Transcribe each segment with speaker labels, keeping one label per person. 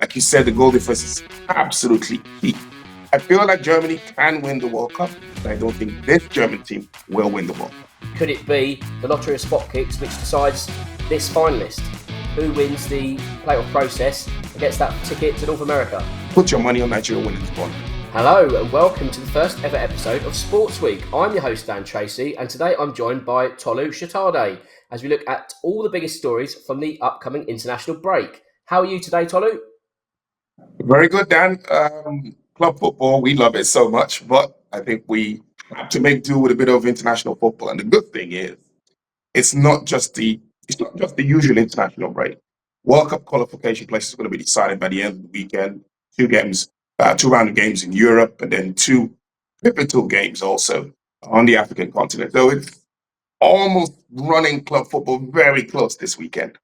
Speaker 1: like you said, the goal difference is absolutely key. I feel like Germany can win the World Cup, but I don't think this German team will win the World Cup.
Speaker 2: Could it be the lottery of spot kicks which decides this finalist? Who wins the playoff process and gets that ticket to North America?
Speaker 1: Put your money on Nigeria winning this one.
Speaker 2: Hello and welcome to the first ever episode of Sports Week. I'm your host Dan Tracy, and today I'm joined by Tolu Shotade as we look at all the biggest stories from the upcoming international break. How are you today, Tolu?
Speaker 1: Very good, Dan. Club football, we love it so much, but I think we have to make do with a bit of international football. And the good thing is, it's not just the usual international break. World Cup qualification place is going to be decided by the end of the weekend. Two round of games in Europe, and then two pivotal games also on the African continent. So it's almost running club football very close this weekend.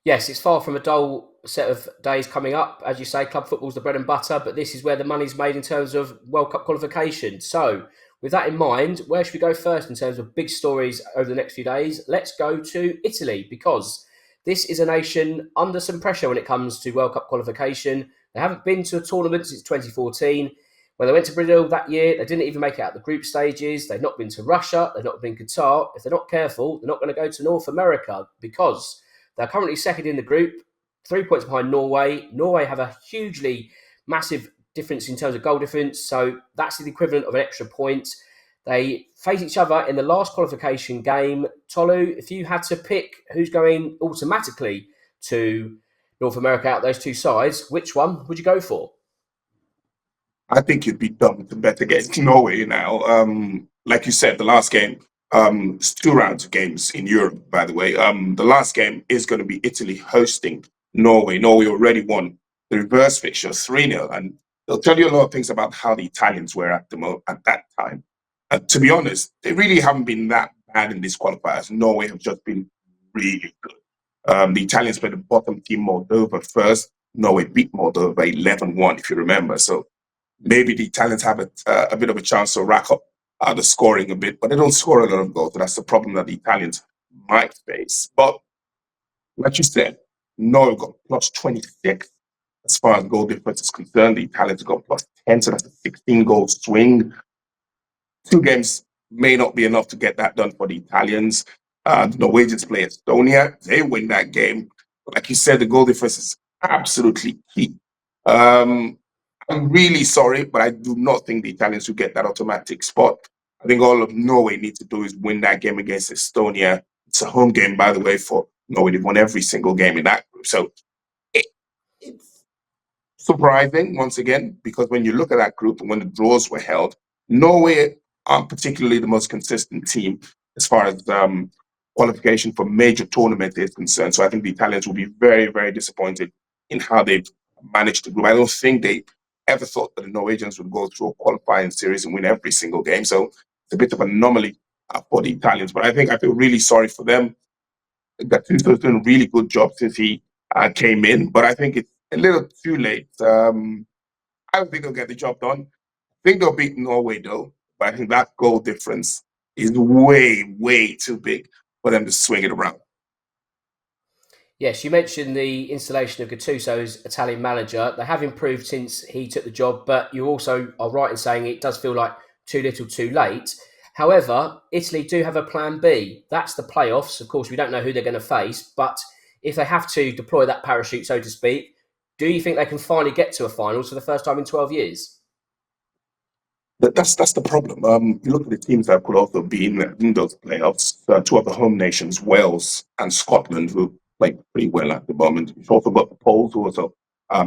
Speaker 2: Yes, it's far from a dull set of days coming up. As you say, club football's the bread and butter, but this is where the money's made in terms of World Cup qualification. So, with that in mind, where should we go first in terms of big stories over the next few days? Let's go to Italy, because this is a nation under some pressure when it comes to World Cup qualification. They haven't been to a tournament since 2014. When they went to Brazil that year, they didn't even make it out the group stages. They've not been to Russia. They've not been to Qatar. If they're not careful, they're not going to go to North America, because they're currently second in the group, 3 points behind Norway. Norway have a hugely massive difference in terms of goal difference, so that's the equivalent of an extra point. They face each other in the last qualification game. Tolu, if you had to pick who's going automatically to North America out of those two sides, which one would you go for?
Speaker 1: I think you'd be dumb to bet against Norway now. Like you said, the last game, it's two rounds of games in Europe, by the way. The last game is going to be Italy hosting Norway. Norway already won the reverse fixture 3-0, and they'll tell you a lot of things about how the Italians were at that time. To be honest, they really haven't been that bad in these qualifiers. Norway have just been really good. The Italians played the bottom team Moldova first. Norway beat Moldova 11-1, if you remember. So maybe the Italians have a bit of a chance to rack up the scoring a bit, but they don't score a lot of goals. So that's the problem that the Italians might face. But like you said, Norway got plus 26 as far as goal difference is concerned. The Italians got plus 10, so that's a 16-goal swing. Two games may not be enough to get that done for the Italians. The Norwegians play Estonia. They win that game. But like you said, the goal difference is absolutely key. I'm really sorry, but I do not think the Italians will get that automatic spot. I think all of Norway needs to do is win that game against Estonia. It's a home game, by the way, for Norway. They've won every single game in that group. So it's surprising, once again, because when you look at that group and when the draws were held, Norway aren't particularly the most consistent team as far as qualification for major tournament is concerned. So I think the Italians will be very, very disappointed in how they've managed the group. I don't think they ever thought that the Norwegians would go through a qualifying series and win every single game. So it's a bit of an anomaly for the Italians. But I feel really sorry for them. Gattuso's doing a really good job since he came in, but I think it's a little too late. I don't think they'll get the job done. I think they'll beat Norway though, but I think that goal difference is way, way too big for them to swing it around.
Speaker 2: Yes, you mentioned the installation of Gattuso as Italian manager. They have improved since he took the job, but you also are right in saying it does feel like too little too late. However, Italy do have a plan B. That's the playoffs. Of course, we don't know who they're going to face, but if they have to deploy that parachute, so to speak, do you think they can finally get to a finals for the first time in 12 years?
Speaker 1: That's the problem. You look at the teams that could also be in those playoffs. Two of the home nations, Wales and Scotland, who play pretty well at the moment. You've also got the Poles, who also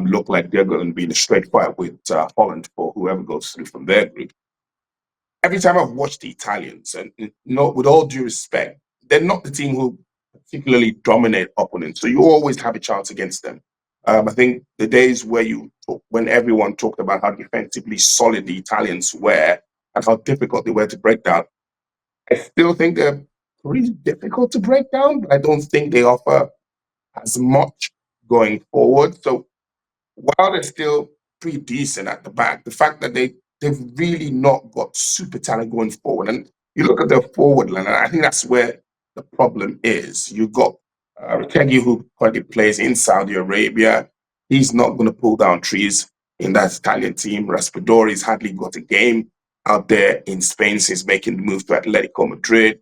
Speaker 1: look like they're going to be in a straight fight with Holland for whoever goes through from their group. Every time I've watched the Italians, and with all due respect, they're not the team who particularly dominate opponents. So you always have a chance against them. I think the days when everyone talked about how defensively solid the Italians were and how difficult they were to break down, I still think they're pretty difficult to break down, but I don't think they offer as much going forward. So while they're still pretty decent at the back, the fact that they've really not got super talent going forward, and you look at their forward line, and I think that's where the problem is. You've got Rekegi, who currently plays in Saudi Arabia, he's not going to pull down trees in that Italian team. Raspadori's hardly got a game out there in Spain since making the move to Atletico Madrid.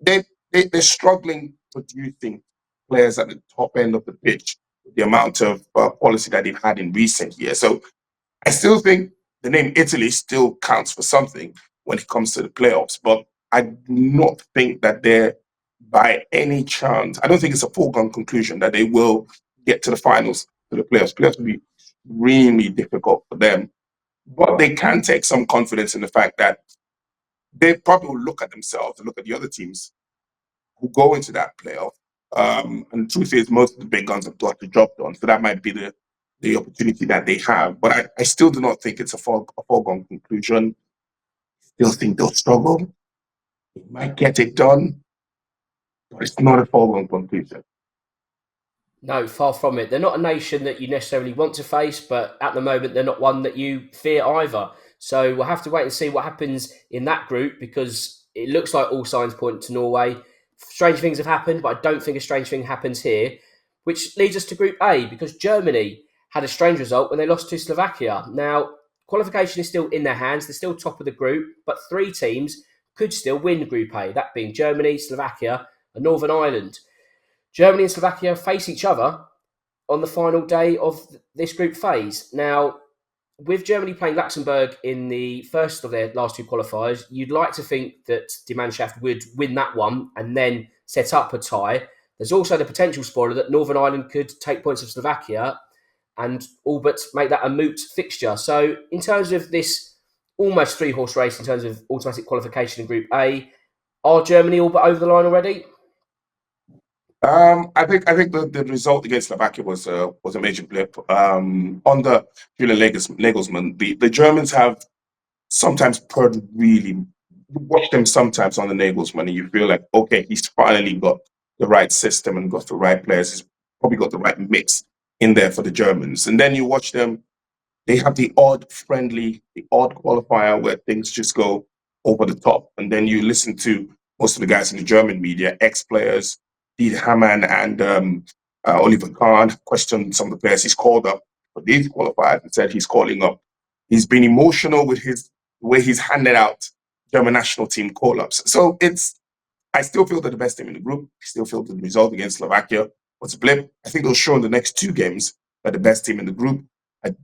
Speaker 1: They, they're struggling producing players at the top end of the pitch with the amount of policy that they've had in recent years. So I still think the name Italy still counts for something when it comes to the playoffs, but I do not think that they're by any chance, I don't think it's a foregone conclusion that they will get to the finals, to the playoffs. Playoffs will be really difficult for them, but they can take some confidence in the fact that they probably will look at themselves and look at the other teams who go into that playoff. And the truth is, most of the big guns have got the job done, so that might be the opportunity that they have. But I still do not think it's a foregone conclusion. Still think they'll struggle. They might get it done, but it's not a foregone conclusion.
Speaker 2: No, far from it. They're not a nation that you necessarily want to face, but at the moment, they're not one that you fear either. So we'll have to wait and see what happens in that group because it looks like all signs point to Norway. Strange things have happened, but I don't think a strange thing happens here, which leads us to Group A because Germany had a strange result when they lost to Slovakia. Now, qualification is still in their hands. They're still top of the group, but three teams could still win Group A, that being Germany, Slovakia, and Northern Ireland. Germany and Slovakia face each other on the final day of this group phase. Now, with Germany playing Luxembourg in the first of their last two qualifiers, you'd like to think that Die Mannschaft would win that one and then set up a tie. There's also the potential spoiler that Northern Ireland could take points of Slovakia and all but make that a moot fixture. So, in terms of this almost three-horse race in terms of automatic qualification in Group A, are Germany all but over the line already?
Speaker 1: I think the result against Slovakia was a major blip. Under Julian Nagelsmann, the Germans have sometimes put really you watch them sometimes on the Nagelsmann, and you feel like okay, he's finally got the right system and got the right players. He's probably got the right mix in there for the Germans, and then you watch them they have the odd qualifier where things just go over the top. And then you listen to most of the guys in the German media, ex-players, Dieter Hamann and Oliver Kahn, question some of the players he's called up for these qualifiers and said he's calling up. He's been emotional with his the way he's handed out German national team call-ups. So I still feel they're the best team in the group. I still feel the result against Slovakia was a blip. I think they'll show in the next two games they're the best team in the group. I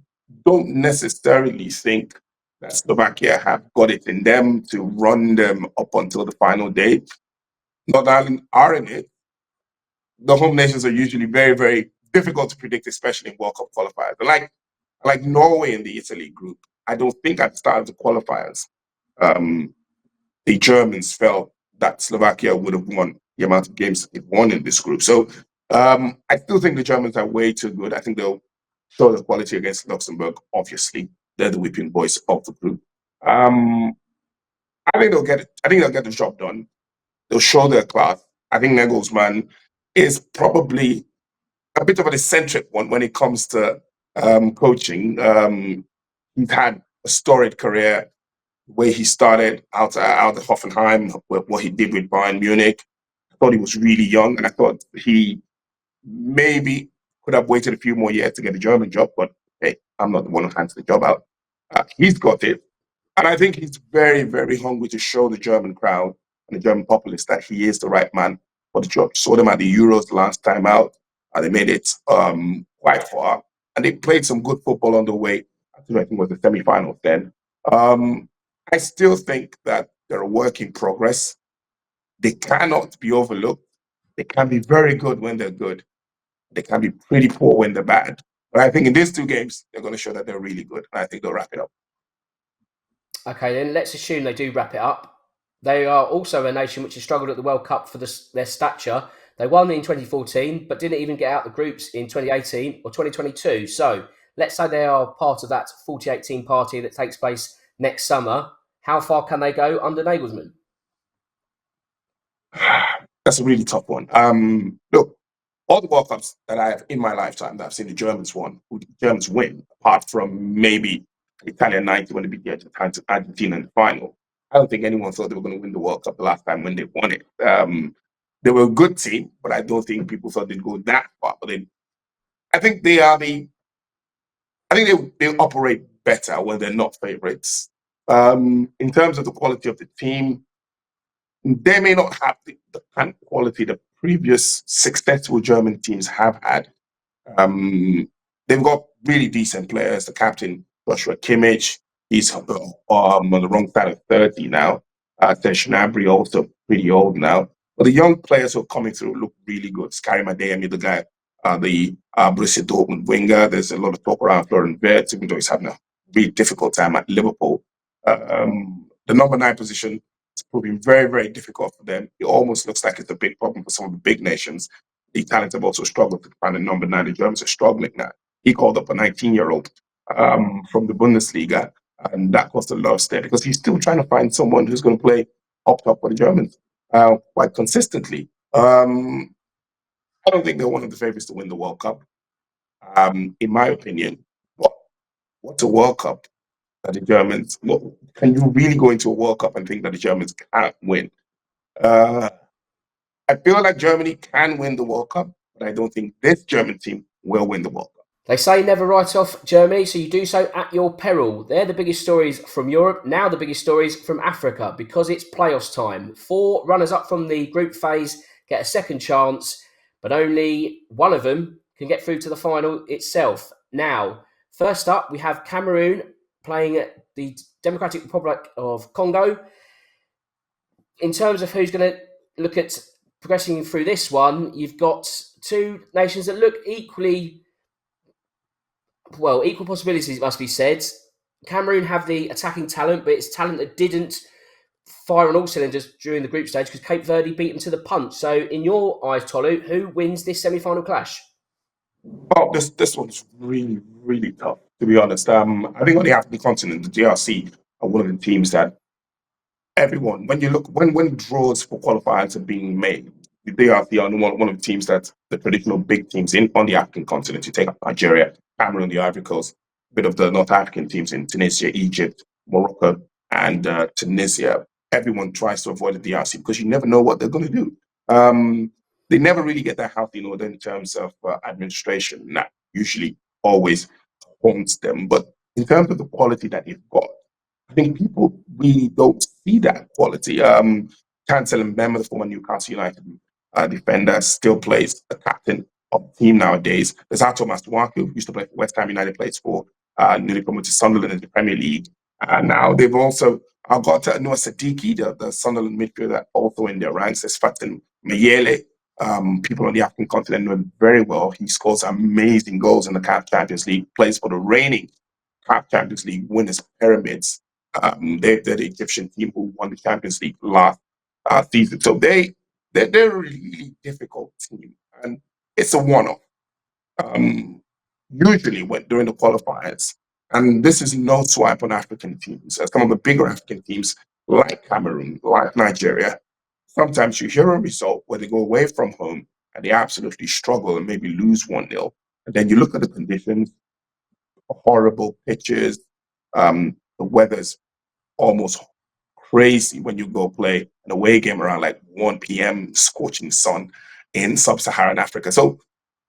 Speaker 1: don't necessarily think that Slovakia have got it in them to run them up until the final day. Northern Ireland are in it. The home nations are usually very, very difficult to predict, especially in World Cup qualifiers. And like Norway in the Italy group, I don't think at the start of the qualifiers, um, the Germans felt that Slovakia would have won the amount of games they've won in this group. So I still think the Germans are way too good. I think they'll show the quality against Luxembourg. Obviously, they're the whipping boys of the group. Um, I think they'll get it. I think they'll get the job done. They'll show their class. I think Nagelsmann is probably a bit of an eccentric one when it comes to coaching. He's had a storied career where he started out at Hoffenheim, what he did with Bayern Munich. I thought he was really young, and I thought he maybe could have waited a few more years to get a German job. But hey, I'm not the one who hands the job out. He's got it, and I think he's very, very hungry to show the German crowd and the German populace that he is the right man for the job. Saw them at the Euros last time out, and they made it quite far, and they played some good football on the way. I think it was the semi-finals then. Um, I still think that they're a work in progress. They cannot be overlooked. They can be very good when they're good. They can be pretty poor when they're bad. But I think in these two games, they're going to show that they're really good. And I think they'll wrap it up.
Speaker 2: Okay, then let's assume they do wrap it up. They are also a nation which has struggled at the World Cup for their stature. They won in 2014, but didn't even get out the groups in 2018 or 2022. So let's say they are part of that 48 team party that takes place next summer. How far can they go under Nagelsmann?
Speaker 1: That's a really tough one. Look, all the World Cups that I have in my lifetime that I've seen the Germans win, apart from maybe Italian 90 when they beat Argentina in the final. I don't think anyone thought they were going to win the World Cup the last time when they won it. They were a good team, but I don't think people thought they'd go that far. But I think they are the. I think they operate better when they're not favorites. In terms of the quality of the team, they may not have the kind of quality the previous successful German teams have had. They've got really decent players. The captain, Joshua Kimmich, he's on the wrong side of 30 now. Teshnabri also pretty old now. But the young players who are coming through look really good. Sky Madeyemi, the guy, the Borussia Dortmund winger. There's a lot of talk around Florian Wirtz, even though he's having a really difficult time at Liverpool. The number 9 position is proving very, very difficult for them. It almost looks like it's a big problem for some of the big nations. The Italians have also struggled to find a number 9. The Germans are struggling now. He called up a 19-year-old from the Bundesliga, and that caused a lot of stir because he's still trying to find someone who's going to play up top for the Germans quite consistently. I don't think they're one of the favorites to win the World Cup. In my opinion, what's a World Cup that the Germans? Can you really go into a World Cup and think that the Germans can't win? I feel like Germany can win the World Cup, but I don't think this German team will win the World Cup.
Speaker 2: They say never write off Germany, so you do so at your peril. They're the biggest stories from Europe, now the biggest stories from Africa, because it's playoffs time. 4 runners-up from the group phase get a second chance, but only one of them can get through to the final itself. Now, first up, we have Cameroon playing the Democratic Republic of Congo. In terms of who's going to look at progressing through this one, you've got 2 nations that look equal possibilities, it must be said. Cameroon have the attacking talent, but it's talent that didn't fire on all cylinders during the group stage because Cape Verde beat them to the punch. So, in your eyes, Tolu, who wins this semi-final clash?
Speaker 1: Oh, this one's really, really tough, to be honest. I think on the African continent, the DRC are one of the teams that everyone, when you look, when draws for qualifiers are being made, the DRC are one of the teams that the traditional big teams on the African continent. You take up Nigeria, Cameroon, the Ivory Coast, a bit of the North African teams in Tunisia, Egypt, Morocco, and Tunisia. Everyone tries to avoid the DRC because you never know what they're going to do. They never really get their house in order in terms of administration. And that usually always haunts them. But in terms of the quality that they've got, I think people really don't see that quality. Chancellor Mbemba, the former Newcastle United defender, still plays the captain of the team nowadays. There's Ato Masuaku, who used to play for West Ham United, plays for newly promoted Sunderland in the Premier League. Now they've also got Noah Sadiki, the Sunderland midfielder, also in their ranks. There's Fatin Mayele. People on the African continent know him very well. He scores amazing goals in the CAF Champions League, plays for the reigning CAF Champions League winners Pyramids. They're the Egyptian team who won the Champions League last season. So they're a really difficult team, and it's a one-off. Usually, during the qualifiers, and this is no swipe on African teams. Some of the bigger African teams, like Cameroon, like Nigeria, sometimes you hear a result where they go away from home and they absolutely struggle and maybe lose 1-0. And then you look at the conditions, horrible pitches, the weather's almost crazy when you go play an away game around like 1 p.m. scorching sun in sub-Saharan Africa. So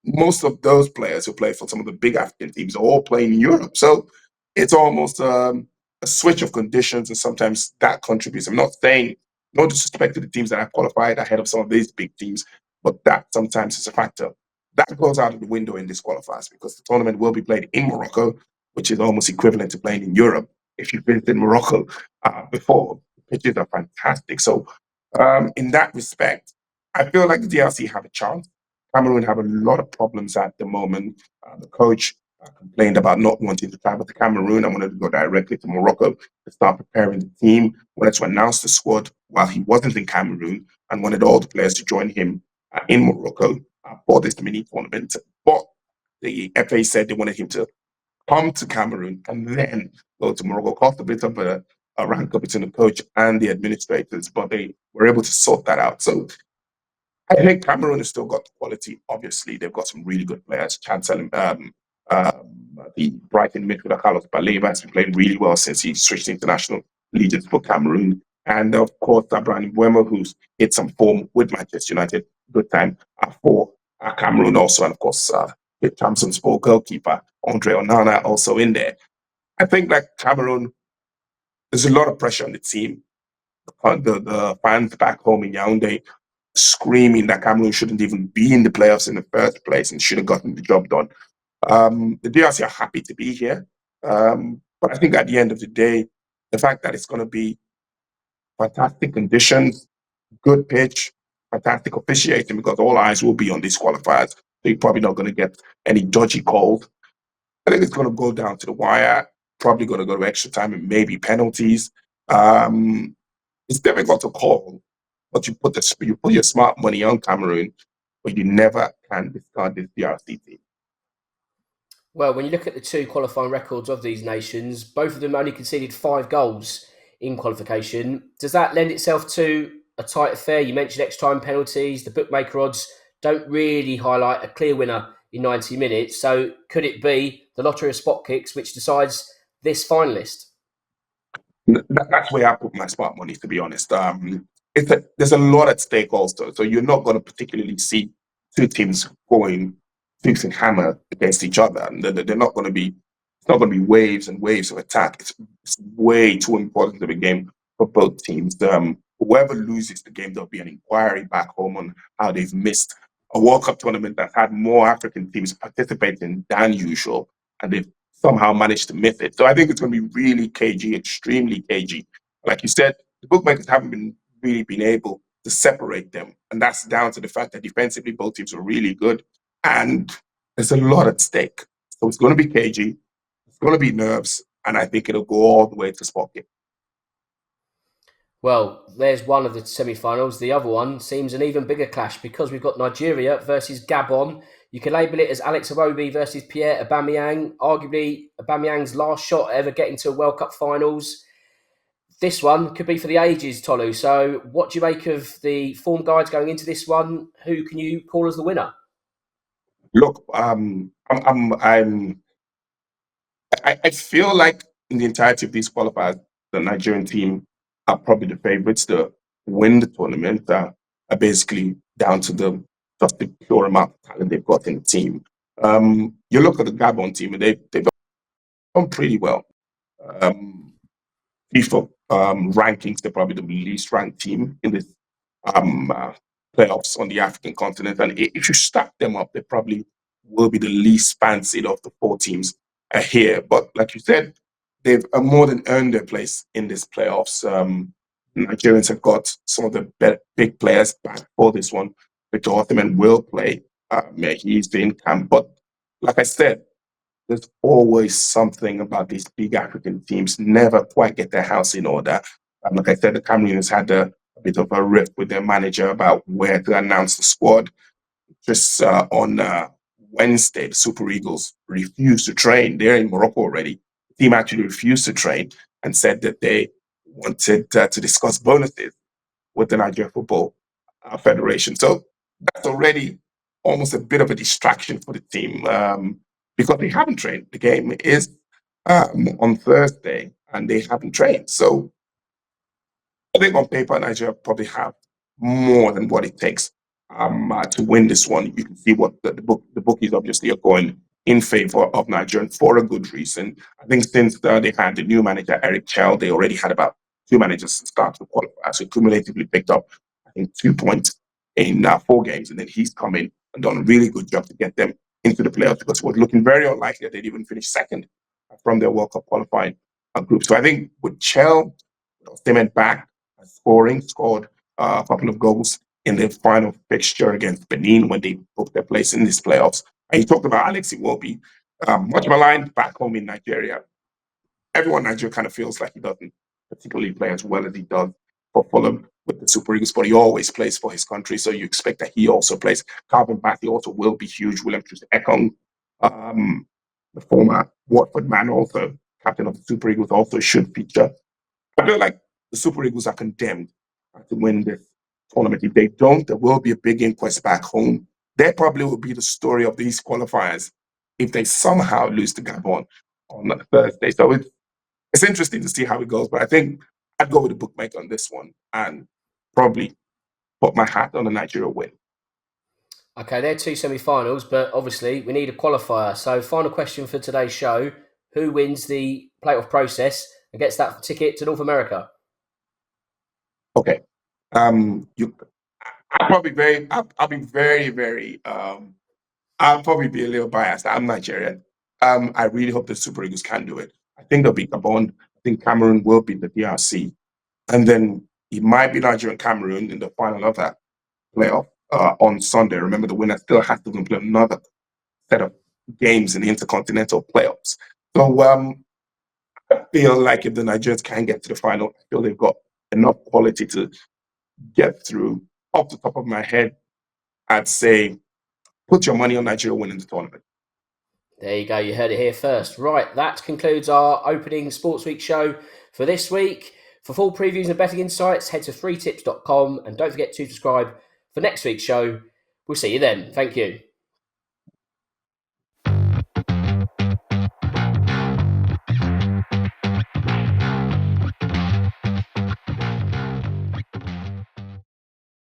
Speaker 1: most of those players who play for some of the big African teams are all playing in Europe. So it's almost a switch of conditions, and sometimes that contributes. I'm not saying no disrespect to the teams that have qualified ahead of some of these big teams, but that sometimes is a factor. That goes out of the window in this qualifiers because the tournament will be played in Morocco, which is almost equivalent to playing in Europe. If you've visited Morocco before, the pitches are fantastic. So in that respect, I feel like the DRC have a chance. Cameroon have a lot of problems at the moment. The coach complained about not wanting to travel to Cameroon. I wanted to go directly to Morocco to start preparing the team. Wanted to announce the squad while he wasn't in Cameroon and wanted all the players to join him in Morocco for this mini tournament. But the FA said they wanted him to come to Cameroon and then go to Morocco. Caused a bit of a rank up between the coach and the administrators, but they were able to sort that out. So I think Cameroon has still got the quality. Obviously, they've got some really good players. Chancellor, the Brighton midfielder Carlos Baleba has been playing really well since he switched to international leaders for Cameroon. And of course, Abraham Buemo, who's hit some form with Manchester United, good time for Cameroon also. And of course, the Thompson Sport goalkeeper, Andre Onana, also in there. I think like Cameroon, there's a lot of pressure on the team. The fans back home in Yaoundé screaming that Cameroon shouldn't even be in the playoffs in the first place and should have gotten the job done. The DRC are happy to be here. But I think at the end of the day, the fact that it's going to be fantastic conditions, good pitch, fantastic officiating, because all eyes will be on these qualifiers. So you're probably not going to get any dodgy calls. I think it's going to go down to the wire, probably going to go to extra time and maybe penalties. Um, it's difficult to call, but you put your smart money on Cameroon, but you never can discard this DRC team.
Speaker 2: Well, when you look at the two qualifying records of these nations, both of them only conceded 5 goals in qualification. Does that lend itself to a tight affair? You mentioned extra time penalties. The bookmaker odds don't really highlight a clear winner in 90 minutes. So could it be the lottery of spot kicks which decides this finalist?
Speaker 1: That's where I put my smart money, to be honest. There's a lot at stake also, so you're not going to particularly see two teams going tooth and hammer against each other, and they're not going to be. It's not going to be waves and waves of attack. It's way too important of a game for both teams. Whoever loses the game, there'll be an inquiry back home on how they've missed a World Cup tournament that's had more African teams participating than usual, and they've somehow managed to miss it. So I think it's going to be really cagey, extremely cagey. Like you said, the bookmakers haven't really been able to separate them. And that's down to the fact that defensively, both teams are really good. And there's a lot at stake. So it's going to be cagey. It's going to be nerves. And I think it'll go all the way to spot kick.
Speaker 2: Well, there's one of the semi-finals. The other one seems an even bigger clash because we've got Nigeria versus Gabon. You can label it as Alex Iwobi versus Pierre Aubameyang. Arguably, Aubameyang's last shot ever getting to World Cup finals. This one could be for the ages, Tolu. So, what do you make of the form guides going into this one? Who can you call as the winner?
Speaker 1: Look, I feel like in the entirety of these qualifiers, the Nigerian team are probably the favorites to win the tournament. Are basically down to just the pure amount of talent they've got in the team. You look at the Gabon team, and they've done pretty well. Um, FIFA rankings, they're probably the least ranked team in this um, uh, playoffs on the African continent. And if you stack them up, they probably will be the least fancied of the four teams here. But like you said, they've more than earned their place in this playoffs. Nigerians have got some of the big players back for this one. Victor Osimhen will play. He's in camp. But like I said, there's always something about these big African teams never quite get their house in order. Like I said, the Cameroons had a bit of a rift with their manager about where to announce the squad. Just on Wednesday, the Super Eagles refused to train. They're in Morocco already. The team actually refused to train and said that they wanted to discuss bonuses with the Nigeria Football Federation. So that's already almost a bit of a distraction for the team because they haven't trained. The game is on Thursday and they haven't trained. So I think on paper, Nigeria probably have more than what it takes to win this one. You can see what the bookies obviously are going in favor of Nigeria for a good reason. I think since they had the new manager, Eric Chell, they already had about two managers start to qualify. So cumulatively picked up, I think, 2 points in 4 games. And then he's come in and done a really good job to get them into the playoffs because it was looking very unlikely that they'd even finish second from their World Cup qualifying group. So I think with Chell, Osimhen back, scored a couple of goals in the final fixture against Benin when they booked their place in these playoffs. And you talked about Alex Iwobi, much maligned back home in Nigeria. Everyone in Nigeria kind of feels like he doesn't particularly play as well as he does for Fulham with the Super Eagles, but he always plays for his country, so you expect that he also plays. Calvin Bassey also will be huge. William Ekong, the former Watford man, also captain of the Super Eagles, also should feature. I feel like the Super Eagles are condemned to win this tournament. If they don't, there will be a big inquest back home. That probably will be the story of these qualifiers if they somehow lose to Gabon on Thursday. So it's interesting to see how it goes. But I think I'd go with the bookmaker on this one and probably put my hat on the Nigeria win.
Speaker 2: Okay, they're two semi-finals, but obviously we need a qualifier. So, final question for today's show: who wins the playoff process and gets that ticket to North America?
Speaker 1: Okay. You. I'll be very. I'll be very, very. I'll probably be a little biased. I'm Nigerian. I really hope the Super Eagles can do it. I think they'll beat Gabon. I think Cameroon will beat the DRC, and then it might be Nigeria and Cameroon in the final of that playoff on Sunday. Remember, the winner still has to play another set of games in the intercontinental playoffs. So I feel like if the Nigerians can get to the final, I feel they've got enough quality to get through. Off the top of my head, I'd say put your money on Nigeria winning the tournament.
Speaker 2: There you go. You heard it here first. Right, that concludes our opening Sports Week show for this week. For full previews and betting insights, head to freetips.com and don't forget to subscribe for next week's show. We'll see you then. Thank you.